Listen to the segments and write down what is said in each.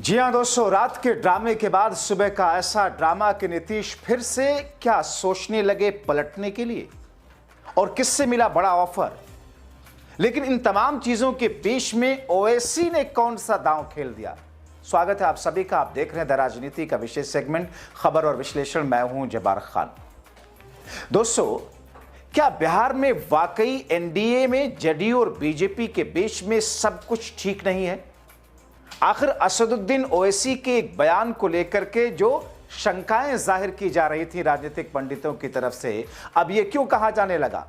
जी हां दोस्तों, रात के ड्रामे के बाद सुबह का ऐसा ड्रामा कि नीतीश फिर से क्या सोचने लगे पलटने के लिए और किससे मिला बड़ा ऑफर। लेकिन इन तमाम चीजों के बीच में ओवैसी ने कौन सा दांव खेल दिया। स्वागत है आप सभी का। आप देख रहे हैं द राजनीति का विशेष सेगमेंट खबर और विश्लेषण। मैं हूं जब्बार खान। दोस्तों, क्या बिहार में वाकई एनडीए में जेडीयू और बीजेपी के बीच में सब कुछ ठीक नहीं है? आखिर असदुद्दीन ओवैसी के एक बयान को लेकर के जो शंकाएं जाहिर की जा रही थी राजनीतिक पंडितों की तरफ से, अब यह क्यों कहा जाने लगा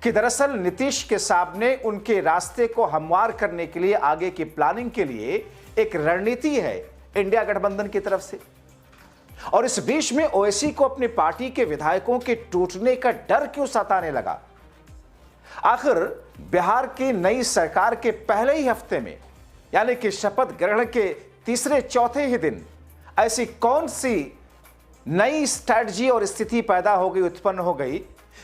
कि दरअसल नीतीश के सामने उनके रास्ते को हमवार करने के लिए, आगे की प्लानिंग के लिए एक रणनीति है इंडिया गठबंधन की तरफ से। और इस बीच में ओवैसी को अपनी पार्टी के विधायकों के टूटने का डर क्यों सताने लगा? आखिर बिहार की नई सरकार के पहले ही हफ्ते में, यानी कि शपथ ग्रहण के तीसरे चौथे ही दिन, ऐसी कौन सी नई स्ट्रैटेजी और स्थिति पैदा हो गई, उत्पन्न हो गई,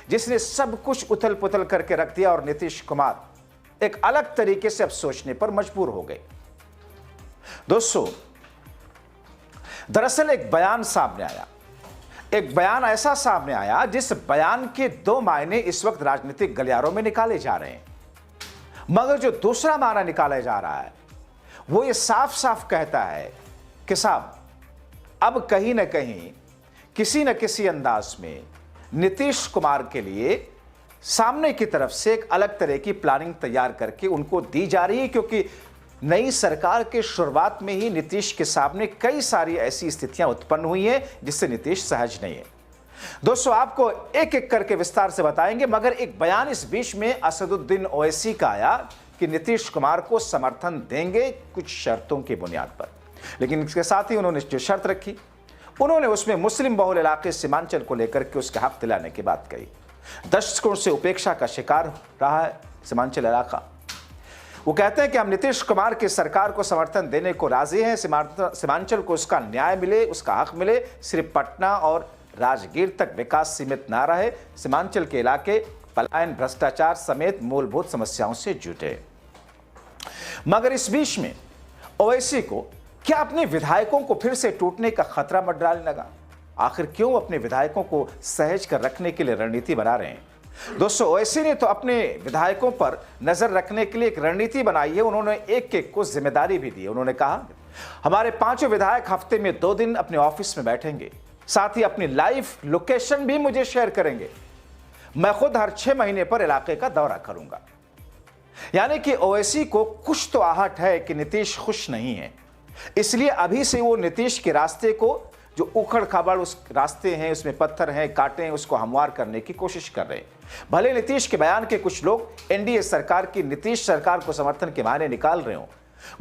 जिसने सब कुछ उथल पुथल करके रख दिया और नीतीश कुमार एक अलग तरीके से अब सोचने पर मजबूर हो गए। दोस्तों, दरअसल एक बयान सामने आया, एक बयान ऐसा सामने आया जिस बयान के दो मायने इस वक्त राजनीतिक गलियारों में निकाले जा रहे हैं। मगर जो दूसरा मायना निकाला जा रहा है वो ये साफ साफ कहता है कि साहब, अब कहीं ना कहीं किसी न किसी अंदाज में नीतीश कुमार के लिए सामने की तरफ से एक अलग तरह की प्लानिंग तैयार करके उनको दी जा रही है, क्योंकि नई सरकार के शुरुआत में ही नीतीश के सामने कई सारी ऐसी स्थितियां उत्पन्न हुई हैं जिससे नीतीश सहज नहीं है। दोस्तों, आपको एक एक करके विस्तार से बताएंगे, मगर एक बयान इस बीच में असदुद्दीन ओवैसी का आया कि नीतीश कुमार को समर्थन देंगे कुछ शर्तों की बुनियाद पर। लेकिन इसके साथ ही उन्होंने जो शर्त रखी, उन्होंने उसमें मुस्लिम बहुल इलाके सीमांचल को लेकर के उसके हक दिलाने की बात कही। दशकों से उपेक्षा का शिकार रहा है सीमांचल इलाका। वो कहते हैं कि हम नीतीश कुमार की सरकार को समर्थन देने को राजी हैं। सीमांचल को उसका न्याय मिले, उसका हक मिले। सिर्फ पटना और राजगीर तक विकास सीमित ना रहे। सीमांचल के इलाके पलायन, भ्रष्टाचार समेत मूलभूत समस्याओं से जुटे। मगर इस बीच में ओवैसी को क्या अपने विधायकों को फिर से टूटने का खतरा मंडराने लगा? आखिर क्यों अपने विधायकों को सहेज कर रखने के लिए रणनीति बना रहे हैं? दोस्तों, ओवैसी ने तो अपने विधायकों पर नजर रखने के लिए एक रणनीति बनाई है। उन्होंने एक एक को जिम्मेदारी भी दी। उन्होंने कहा, हमारे 5 विधायक हफ्ते में 2 दिन अपने ऑफिस में बैठेंगे, साथ ही अपनी लाइव लोकेशन भी मुझे शेयर करेंगे। मैं खुद हर 6 महीने पर इलाके का दौरा करूंगा। यानी कि ओवैसी को कुछ तो आहट है कि नीतीश खुश नहीं है, इसलिए अभी से वो नीतीश के रास्ते को, जो उखड़ खाबड़ उस रास्ते हैं, उसमें पत्थर हैं, कांटे हैं, उसको हमवार करने की कोशिश कर रहे हैं। भले नीतीश के बयान के कुछ लोग एनडीए सरकार की नीतीश सरकार को समर्थन के मायने निकाल रहे हो,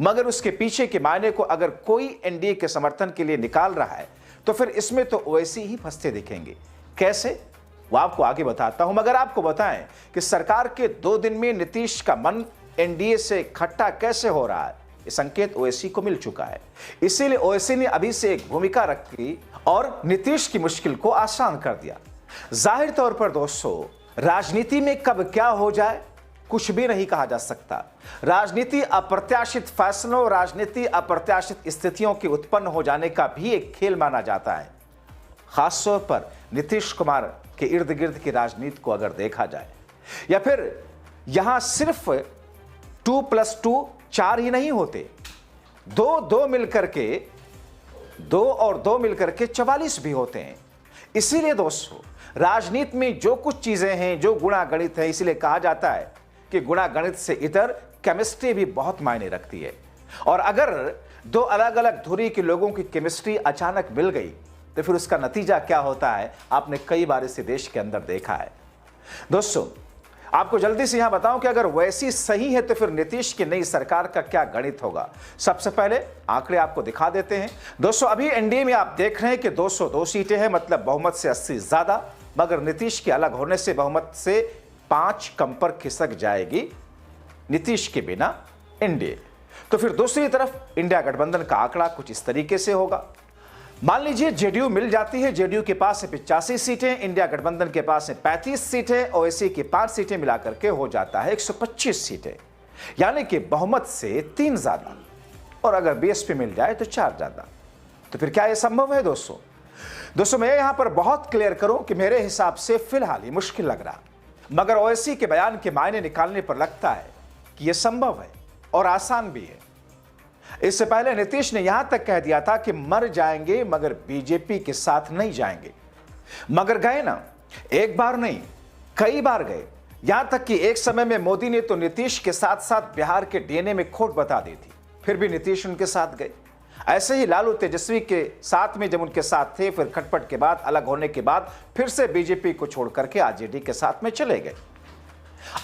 मगर उसके पीछे के मायने को अगर कोई एनडीए के समर्थन के लिए निकाल रहा है तो फिर इसमें तो ओवैसी ही फंसते दिखेंगे। कैसे, वो आपको आगे बताता हूं। मगर आपको बताएं कि सरकार के 2 दिन में नीतीश का मन एनडीए से खट्टा कैसे हो रहा है, ये संकेत ओवैसी को मिल चुका है। इसीलिए ओवैसी ने अभी से एक भूमिका रखी और नीतीश की मुश्किल को आसान कर दिया। जाहिर तौर पर दोस्तों, राजनीति में कब क्या हो जाए कुछ भी नहीं कहा जा सकता। राजनीति अप्रत्याशित फैसलों, राजनीति अप्रत्याशित स्थितियों के उत्पन्न हो जाने का भी एक खेल माना जाता है। खासतौर पर नीतीश कुमार के इर्द गिर्द की राजनीति को अगर देखा जाए, या फिर यहां सिर्फ 2+2 4 ही नहीं होते, 2 मिलकर के 2 और 2 मिलकर के 44 भी होते हैं। इसीलिए दोस्तों, राजनीति में जो कुछ चीजें हैं, जो गुणागणित है, इसीलिए कहा जाता है कि गुणागणित से इधर केमिस्ट्री भी बहुत मायने रखती है। और अगर 2 अलग अलग धुरी के लोगों की केमिस्ट्री अचानक मिल गई तो फिर उसका नतीजा क्या होता है, आपने कई बार इसे देश के अंदर देखा है। दोस्तों, आपको जल्दी से यहां बताऊं कि अगर वैसी सही है तो फिर नीतीश की नई सरकार का क्या गणित होगा। सबसे पहले आंकड़े आपको दिखा देते हैं। दोस्तों, अभी एनडीए में आप देख रहे हैं कि 202 सीटें हैं, मतलब बहुमत से 80 ज्यादा। मगर नीतीश के अलग होने से बहुमत से 5 कम पर खिसक जाएगी नीतीश के बिना एनडीए। तो फिर दूसरी तरफ इंडिया गठबंधन का आंकड़ा कुछ इस तरीके से होगा। मान लीजिए जेडीयू मिल जाती है, जेडीयू के पास है 85 सीटें, इंडिया गठबंधन के पास है 35 सीटें, ओवैसी की 5 सीटें मिलाकर के हो जाता है 125 सीटें, यानी कि बहुमत से 3 ज्यादा। और अगर बीएसपी मिल जाए तो 4 ज़्यादा। तो फिर क्या यह संभव है दोस्तों मैं यहां पर बहुत क्लियर करूं कि मेरे हिसाब से फिलहाल ये मुश्किल लग रहा, मगर ओवैसी के बयान के मायने निकालने पर लगता है कि यह संभव है और आसान भी है। इससे पहले नीतीश ने यहां तक कह दिया था कि मर जाएंगे मगर बीजेपी के साथ नहीं जाएंगे, मगर गए ना, एक बार नहीं कई बार गए। यहां तक कि एक समय में मोदी ने तो नीतीश के साथ साथ बिहार के डीएनए में खोट बता दी थी, फिर भी नीतीश उनके साथ गए। ऐसे ही लालू तेजस्वी के साथ में जब उनके साथ थे, फिर खटपट के बाद अलग होने के बाद फिर से बीजेपी को छोड़ करके आरजेडी के साथ में चले गए।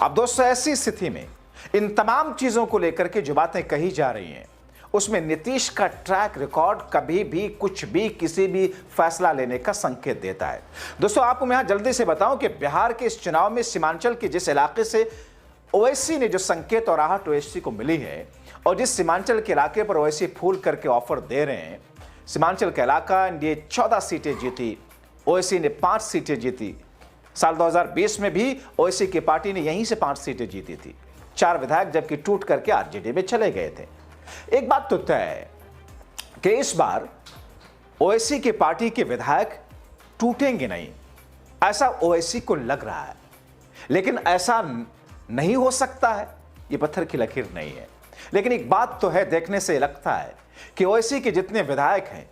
अब दोस्तों ऐसी स्थिति में इन तमाम चीजों को लेकर के जो बातें कही जा रही हैं, उसमें नीतीश का ट्रैक रिकॉर्ड कभी भी कुछ भी किसी भी फैसला लेने का संकेत देता है। दोस्तों आपको मैं यहां जल्दी से बताऊं कि बिहार के इस चुनाव में सीमांचल के जिस इलाके से ओवैसी ने जो संकेत और आहट ओवैसी को मिली है, और जिस सीमांचल के इलाके पर ओवैसी फूल करके ऑफर दे रहे हैं, सीमांचल का इलाका एनडीए 14 सीटें जीती, ओवैसी ने 5 सीटें जीती। साल 2020 में भी ओवैसी की पार्टी ने यहीं से 5 सीटें जीती थी, 4 विधायक जबकि टूट करके आरजेडी में चले गए थे। एक बात तो तय है कि इस बार ओवैसी की पार्टी के विधायक टूटेंगे नहीं, ऐसा ओवैसी को लग रहा है, लेकिन ऐसा नहीं हो सकता है, ये पत्थर की लकीर नहीं है। लेकिन एक बात तो है, देखने से लगता है कि ओवैसी के जितने विधायक हैं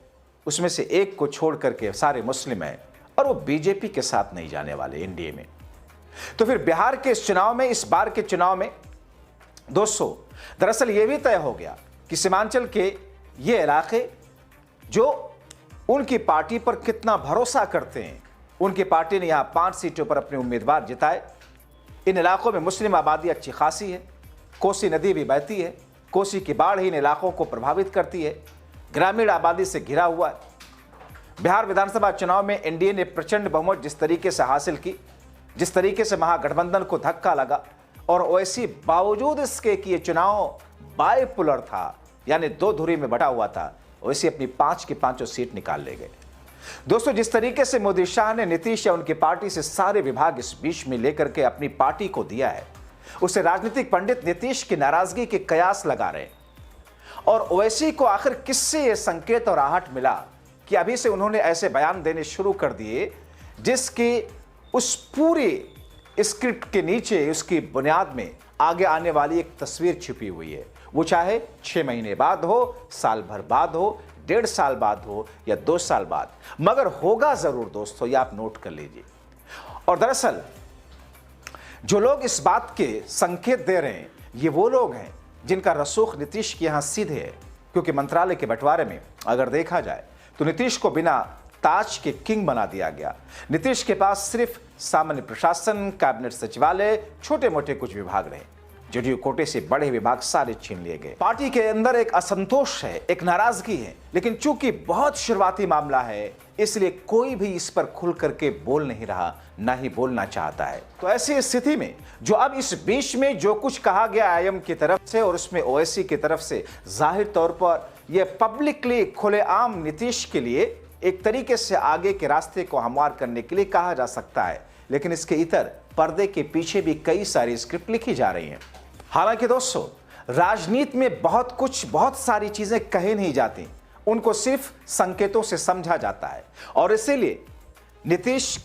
उसमें से एक को छोड़ करके सारे मुस्लिम हैं और वो बीजेपी के साथ नहीं जाने वाले एनडीए में। तो फिर बिहार के इस चुनाव में, इस बार के चुनाव में दोस्तों दरअसल ये भी तय हो गया कि सीमांचल के ये इलाके जो उनकी पार्टी पर कितना भरोसा करते हैं, उनकी पार्टी ने यहां 5 सीटों पर अपने उम्मीदवार जिताए। इन इलाकों में मुस्लिम आबादी अच्छी खासी है, कोसी नदी भी बहती है, कोसी की बाढ़ इन इलाकों को प्रभावित करती है, ग्रामीण आबादी से घिरा हुआ है। बिहार विधानसभा चुनाव में एनडीए ने प्रचंड बहुमत जिस तरीके से हासिल की, जिस तरीके से महागठबंधन को धक्का लगा, और ओवैसी बावजूद इसके कि ये चुनाव बाइपोलर था, यानी 2 धुरी में बटा हुआ था, ओवैसी अपनी 5 की 5 सीट निकाल ले गए। दोस्तों जिस तरीके से मोदी शाह ने नीतीश या उनकी पार्टी से सारे विभाग इस बीच में लेकर के अपनी पार्टी को दिया है, उसे राजनीतिक पंडित नीतीश की नाराजगी के कयास लगा रहे हैं। और ओवैसी को आखिर किससे यह संकेत और आहट मिला कि अभी से उन्होंने ऐसे बयान देने शुरू कर दिए जिसकी उस पूरी स्क्रिप्ट के नीचे, उसकी बुनियाद में आगे आने वाली एक तस्वीर छिपी हुई है। वो चाहे 6 महीने बाद हो, साल भर बाद हो, 1.5 साल बाद हो या 2 साल बाद, मगर होगा जरूर दोस्तों, ये आप नोट कर लीजिए। और दरअसल जो लोग इस बात के संकेत दे रहे हैं, ये वो लोग हैं जिनका रसूख नीतीश के यहां सीधे है, क्योंकि मंत्रालय के बंटवारे में अगर देखा जाए तो नीतीश को बिना ताज के किंग बना दिया गया। नीतीश के पास सिर्फ सामान्य प्रशासन, कैबिनेट सचिवालय, छोटे मोटे कुछ विभाग रहे। जेडीयू कोटे से बड़े विभाग सारे छीन लिए गए। पार्टी के अंदर एक असंतोष है, एक नाराजगी है, लेकिन चूंकि बहुत शुरुआती मामला है इसलिए कोई भी इस पर खुल करके बोल नहीं रहा, ना ही बोलना चाहता है। तो ऐसी स्थिति में जो अब इस बीच में जो कुछ कहा गया आईएम की तरफ से और उसमें ओवैसी की तरफ से, जाहिर तौर पर यह पब्लिकली खुलेआम नीतीश के लिए एक तरीके से आगे के रास्ते को हमवार करने के लिए कहा जा सकता है, लेकिन इसके इतर पर्दे के पीछे भी कई सारी स्क्रिप्ट लिखी जा रही हैं। हालांकि दोस्तों राजनीति में बहुत सारी चीजें कही नहीं जाती, उनको सिर्फ संकेतों से समझा जाता है। और इसीलिए नीतीश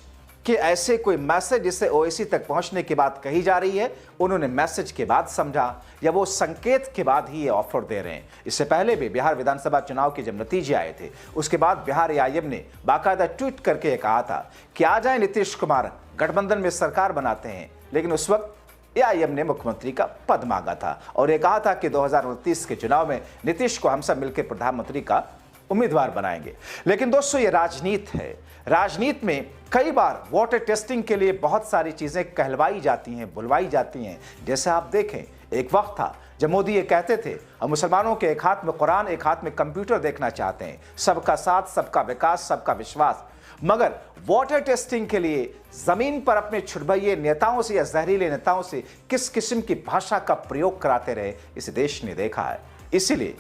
के ऐसे कोई मैसेज जिसे ओवैसी तक पहुंचने की बात कही जा रही है, उन्होंने मैसेज के बाद समझा या वो संकेत के बाद ही ये ऑफर दे रहे हैं। इससे पहले भी बिहार विधानसभा चुनाव के जब नतीजे आए थे, उसके बाद बिहार एआईएम ने बाकायदा ट्वीट करके कहा था कि आ जाए नीतीश कुमार, गठबंधन में सरकार बनाते हैं। लेकिन उस वक्त एआईएम ने मुख्यमंत्री का पद मांगा था और ये कहा था कि 2029 के चुनाव में नीतीश को हम सब मिलकर प्रधानमंत्री का उम्मीदवार बनाएंगे। लेकिन दोस्तों ये राजनीति है, राजनीति में कई बार वोटर टेस्टिंग के लिए बहुत सारी चीजें कहलवाई जाती हैं, बुलवाई जाती हैं। जैसे आप देखें, एक वक्त था जब मोदी ये कहते थे हम मुसलमानों के एक हाथ में कुरान, एक हाथ में कंप्यूटर देखना चाहते हैं, सबका साथ, सबका विकास, सबका विश्वास। मगर वोटर टेस्टिंग के लिए जमीन पर अपने छुटभइये नेताओं से या जहरीले नेताओं से किस किस्म की भाषा का प्रयोग कराते रहे, इस देश ने देखा है। इसीलिए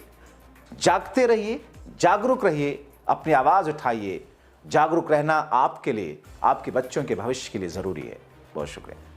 जागते रहिए, जागरूक रहिए, अपनी आवाज उठाइए। जागरूक रहना आपके लिए, आपके बच्चों के भविष्य के लिए जरूरी है। बहुत शुक्रिया।